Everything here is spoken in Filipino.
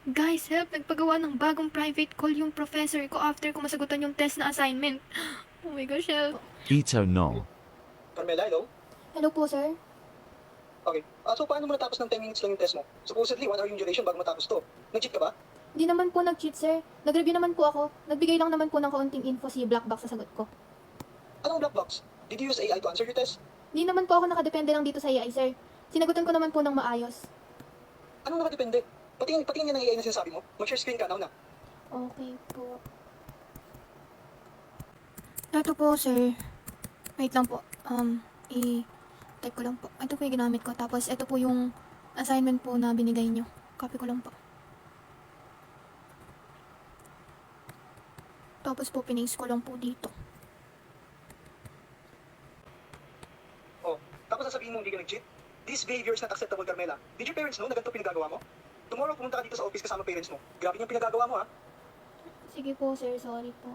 Guys, help! Nagpagawa ng bagong private call yung professor ko after ko masagutan yung test na assignment. Oh my gosh, help! Ito no. Carmela, hello? Hello po, sir. Okay. So paano mo natapos ng 10 minutes lang yung test mo? Supposedly, 1 hour yung duration bago matapos to. Nag-cheat ka ba? Di naman po nag-cheat, sir. Nag-review naman po ako. Nagbigay lang naman po ng kaunting info si Black Box sa sagot ko. Anong black box? Did you use AI to answer your test? Di naman po ako nakadepende lang dito sa AI, sir. Sinagutan ko naman po ng maayos. Anong nakadepende? Patingin niya ng AI na sinasabi mo. Mag-share screen ka, now na. Okay po. Ito po, sir. Wait lang po. I-type ko lang po. Ito po yung ginamit ko. Tapos, ito po yung assignment po na binigay nyo. Copy ko lang po. Tapos po, pinaste ko lang po dito. Oh, tapos sasabihin mo hindi ka nag-cheat? This behavior is not acceptable, Carmela. Did your parents know na ganito pinagagawa mo? Tomorrow, pumunta ka dito sa office kasama parents mo. Grabe niyang pinagagawa mo, ha? Sige po, sir. Sorry po.